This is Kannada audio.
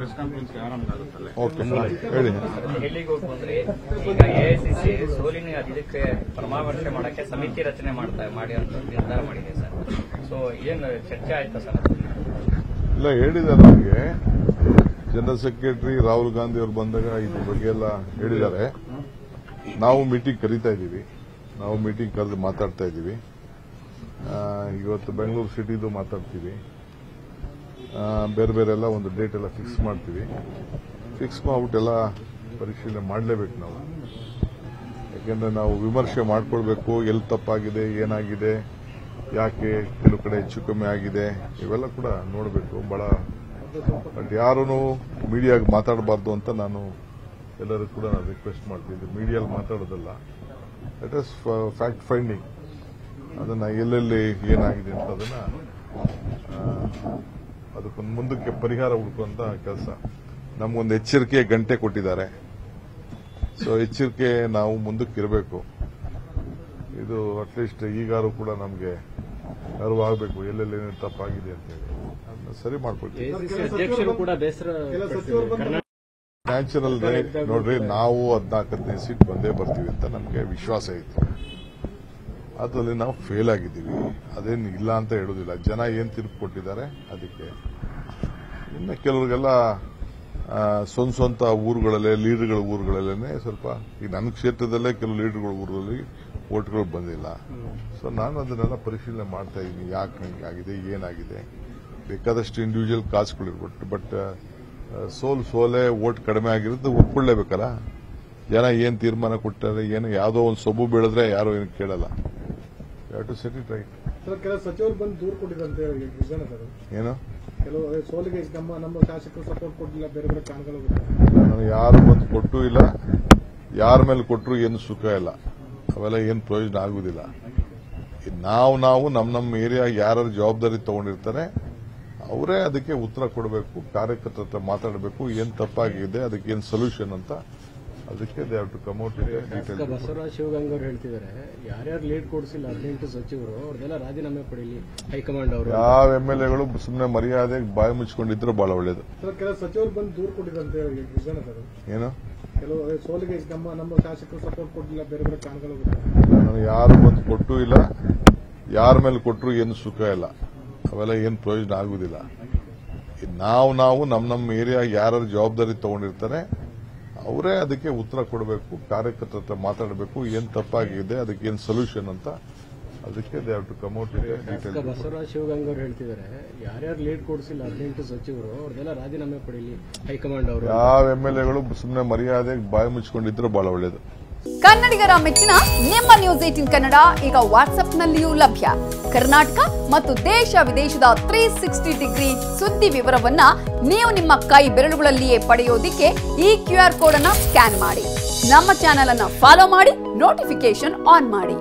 ಪ್ರೆಸ್ ಕಾನ್ಫರೆನ್ಸ್ ಆರಂಭ ಆಗುತ್ತಲ್ಲ. ಓಕೆ ಹೇಳಿ. ಡೆಲ್ಲಿಗೆ ಹೋಗಿ ಬಂದ್ರೆ ಈಗ ಎಐಸಿಸಿ ಸೋಲಿನ ಇದಕ್ಕೆ ಪರಾಮರ್ಶೆ ಮಾಡಕ್ಕೆ ಸಮಿತಿ ರಚನೆ ಮಾಡಿ ಅಂತ ನಿರ್ಧಾರ ಮಾಡಿದೆ ಸರ್. ಸೊ ಏನು ಚರ್ಚೆ ಆಯ್ತಾ ಸರ್? ಇಲ್ಲ, ಹೇಳಿದ್ದಾರೆ ನಮಗೆ ಜನರಲ್ ಸೆಕ್ರೆಟರಿ ರಾಹುಲ್ ಗಾಂಧಿ ಅವರು ಬಂದಾಗ ಇದ್ರ ಬಗ್ಗೆ ಎಲ್ಲ ಹೇಳಿದ್ದಾರೆ. ನಾವು ಮೀಟಿಂಗ್ ಕರೀತಾ ಇದ್ದೀವಿ, ನಾವು ಮೀಟಿಂಗ್ ಕರೆದು ಮಾತಾಡ್ತಾ ಇದ್ದೀವಿ. ಇವತ್ತು ಬೆಂಗಳೂರು ಸಿಟಿದು ಮಾತಾಡ್ತೀವಿ, ಬೇರೆ ಬೇರೆ ಎಲ್ಲ ಒಂದು ಡೇಟ್ ಎಲ್ಲ ಫಿಕ್ಸ್ ಮಾಡ್ತೀವಿ. ಫಿಕ್ಸ್ ಮಾಡ್ಬಿಟ್ಟೆಲ್ಲ ಪರಿಶೀಲನೆ ಮಾಡಲೇಬೇಕು ನಾವು. ಯಾಕೆಂದ್ರೆ ನಾವು ವಿಮರ್ಶೆ ಮಾಡ್ಕೊಳ್ಬೇಕು, ಎಲ್ಲಿ ತಪ್ಪಾಗಿದೆ, ಏನಾಗಿದೆ, ಯಾಕೆ ಕೆಲವು ಕಡೆ ಹೆಚ್ಚು ಕಮ್ಮಿ ಆಗಿದೆ, ಇವೆಲ್ಲ ಕೂಡ ನೋಡಬೇಕು. ಬಟ್ ಯಾರೂ ಮೀಡಿಯಾಗೆ ಮಾತಾಡಬಾರ್ದು ಅಂತ ನಾನು ಎಲ್ಲರೂ ಕೂಡ ನಾನು ರಿಕ್ವೆಸ್ಟ್ ಮಾಡ್ತಿದ್ದೆ. ಮೀಡಿಯಲ್ಲಿ ಮಾತಾಡೋದಲ್ಲ, ದಟ್ ಇಸ್ ಫ್ಯಾಕ್ಟ್ ಫೈಂಡಿಂಗ್. ಅದನ್ನ ಎಲ್ಲೆಲ್ಲಿ ಏನಾಗಿದೆ ಅಂತ ಅದಕ್ಕೊಂದು ಮುಂದಕ್ಕೆ ಪರಿಹಾರ ಹುಡುಕುವಂತ ಕೆಲಸ. ನಮಗೊಂದು ಎಚ್ಚರಿಕೆ ಗಂಟೆ ಕೊಟ್ಟಿದ್ದಾರೆ. ಸೊ ಎಚ್ಚರಿಕೆ ನಾವು ಮುಂದಕ್ಕೆ ಇರಬೇಕು. ಇದು ಅಟ್ಲೀಸ್ಟ್ ಈಗಾರು ಕೂಡ ನಮಗೆ ಅರಿವಾಗಬೇಕು ಎಲ್ಲೆಲ್ಲಿ ಏನೇನು ತಪ್ಪಾಗಿದೆ ಅಂತ ಹೇಳಿ ಅದನ್ನ ಸರಿ ಮಾಡ್ಕೊಳ್ತೀವಿ. ನ್ಯಾಚುರಲ್ ರೈಟ್ ನೋಡ್ರಿ, ನಾವು 14-15 ಸೀಟ್ ಬಂದೇ ಬರ್ತೀವಿ ಅಂತ ನಮಗೆ ವಿಶ್ವಾಸ ಇತ್ತು. ಅದರಲ್ಲಿ ನಾವು ಫೇಲ್ ಆಗಿದ್ದೀವಿ, ಅದೇನು ಇಲ್ಲ ಅಂತ ಹೇಳೋದಿಲ್ಲ. ಜನ ಏನ್ ತೀರ್ಪು ಕೊಟ್ಟಿದ್ದಾರೆ ಅದಕ್ಕೆ. ಇನ್ನು ಕೆಲವರಿಗೆಲ್ಲ ಸ್ವಂತ ಊರುಗಳಲ್ಲೇ ಲೀಡರ್ಗಳ ಊರುಗಳಲ್ಲೇ ಸ್ವಲ್ಪ, ಈಗ ನನ್ನ ಕ್ಷೇತ್ರದಲ್ಲೇ ಕೆಲವು ಲೀಡರ್ಗಳ ಊರಲ್ಲಿ ಓಟ್ಗಳು ಬಂದಿಲ್ಲ. ಸೊ ನಾನು ಅದನ್ನೆಲ್ಲ ಪರಿಶೀಲನೆ ಮಾಡ್ತಾ ಇದ್ದೀನಿ, ಯಾಕೆ ಹಿಂಗಾಗಿದೆ, ಏನಾಗಿದೆ. ಬೇಕಾದಷ್ಟು ಇಂಡಿವಿಜುವಲ್ ಕಾಸ್ಗಳಿರ್ಬಿಟ್ಟು, ಬಟ್ ಸೋಲೆ ಓಟ್ ಕಡಿಮೆ ಆಗಿರೋದು ಒಪ್ಕೊಳ್ಳೇಬೇಕಲ್ಲ. ಜನ ಏನ್ ತೀರ್ಮಾನ ಕೊಟ್ಟಾರೆ, ಏನು ಯಾವುದೋ ಒಂದು ಸೊಬು ಬೀಳಿದ್ರೆ ಯಾರು ಏನು ಕೇಳಲ್ಲ. You have to set it right. ಕೆಲವು ಸಚಿವರು ಬಂದು ದೂರು ಕೊಟ್ಟಿದ್ದಂತೆ ಏನು ಕೆಲವು ಸೋಲಿಗೆ ನಮ್ಮ ಶಾಸಕರು ಸಪೋರ್ಟ್ ಕೊಟ್ಟಿಲ್ಲ, ಬೇರೆ ಬೇರೆ ಕಾರಣಗಳು. ನಾನು ಯಾರು ಬಂದು ಕೊಟ್ಟೂ ಇಲ್ಲ, ಯಾರ ಮೇಲೆ ಕೊಟ್ಟರು ಏನು ಸುಖ ಇಲ್ಲ, ಅವೆಲ್ಲ ಏನು ಪ್ರಯೋಜನ ಆಗುವುದಿಲ್ಲ. ನಾವು ನಮ್ಮ ಏರಿಯಾ ಯಾರು ಜವಾಬ್ದಾರಿ ತಗೊಂಡಿರ್ತಾರೆ ಅವರೇ ಅದಕ್ಕೆ ಉತ್ತರ ಕೊಡಬೇಕು, ಕಾರ್ಯಕರ್ತರ ಹತ್ರ ಮಾತಾಡಬೇಕು, ಏನ್ ತಪ್ಪಾಗಿದೆ, ಅದಕ್ಕೆ ಏನ್ ಸೊಲ್ಯೂಷನ್ ಅಂತ. ಅದಕ್ಕೆ they have to come out with detail. Basavaraja Shivaganga ಅವರು ಹೇಳ್ತಿದ್ದಾರೆ, ಯಾರ್ಯಾರು ಲೀಡ್ ಕೊಡಿಸಿಲ್ಲ 18 ಸಚಿವರು ಅವ್ರದೆಲ್ಲ ರಾಜೀನಾಮೆ ಪಡೀಲಿ ಹೈಕಮಾಂಡ್ ಅವರು. ಯಾವ ಎಂಎಲ್ಎಗಳು ಸುಮ್ಮನೆ ಮರ್ಯಾದೆಗೆ ಬಾಯಿ ಮುಚ್ಕೊಂಡಿದ್ರು ಬಹಳ ಒಳ್ಳೇದು. ಕೆಲವು ಸಚಿವರು ಬಂದು ದೂರು ಕೊಟ್ಟಿದ್ದಂತೆ ಏನು ಕೆಲವು ಸೋಲಿಗೆ ನಮ್ಮ ಶಾಸಕರು ಸಪೋರ್ಟ್ ಕೊಟ್ಟಿಲ್ಲ, ಬೇರೆ ಬೇರೆ ಕಾರಣಗಳು. ನಾನು ಯಾರು ಬಂದು ಕೊಟ್ಟೂ ಇಲ್ಲ, ಯಾರ ಮೇಲೆ ಕೊಟ್ಟರು ಏನು ಸುಖ ಇಲ್ಲ, ಅವೆಲ್ಲ ಏನು ಪ್ರಯೋಜನ ಆಗುವುದಿಲ್ಲ. ನಾವು ನಮ್ಮ ಏರಿಯಾ ಯಾರು ಜವಾಬ್ದಾರಿ ತಗೊಂಡಿರ್ತಾರೆ ಅವರೇ ಅದಕ್ಕೆ ಉತ್ತರ ಕೊಡಬೇಕು, ಕಾರ್ಯಕರ್ತರ ಹತ್ರ ಮಾತಾಡಬೇಕು, ಏನ್ ತಪ್ಪಾಗಿದೆ, ಅದಕ್ಕೆ ಏನ್ ಸೊಲ್ಯೂಷನ್ ಅಂತ. ಅದಕ್ಕೆ they have to come out with detail. Basavaraja Shivaganga ಅವರು ಹೇಳ್ತಿದ್ದಾರೆ, ಯಾರ್ಯಾರು ಲೀಡ್ ಕೊಡಿಸಿಲ್ಲ 18 ಸಚಿವರು ಅವ್ರದೆಲ್ಲ ರಾಜೀನಾಮೆ ಪಡೀಲಿ ಹೈಕಮಾಂಡ್ ಅವರು. ಯಾವ ಎಂಎಲ್ಎಗಳು ಸುಮ್ಮನೆ ಮರ್ಯಾದೆಗೆ ಬಾಯಿ ಮುಚ್ಕೊಂಡಿದ್ರು ಬಹಳ ಒಳ್ಳೇದು. ಕನ್ನಡಿಗರ ಮೆಚ್ಚಿನ ನಿಮ್ಮ ನ್ಯೂಸ್ 18 ಕನ್ನಡ ಈಗ ವಾಟ್ಸ್ಆಪ್ನಲ್ಲಿಯೂ ಲಭ್ಯ. ಕರ್ನಾಟಕ ಮತ್ತು ದೇಶ ವಿದೇಶದ 360 ಡಿಗ್ರಿ ಸುದ್ದಿ ವಿವರವನ್ನ ನೀವು ನಿಮ್ಮ ಕೈ ಬೆರಳುಗಳಲ್ಲಿಯೇ ಪಡೆಯೋದಿಕ್ಕೆ ಈ QR ಕೋಡ್ ಅನ್ನು ಸ್ಕ್ಯಾನ್ ಮಾಡಿ. ನಮ್ಮ ಚಾನೆಲ್ ಅನ್ನು ಫಾಲೋ ಮಾಡಿ, ನೋಟಿಫಿಕೇಶನ್ ಆನ್ ಮಾಡಿ.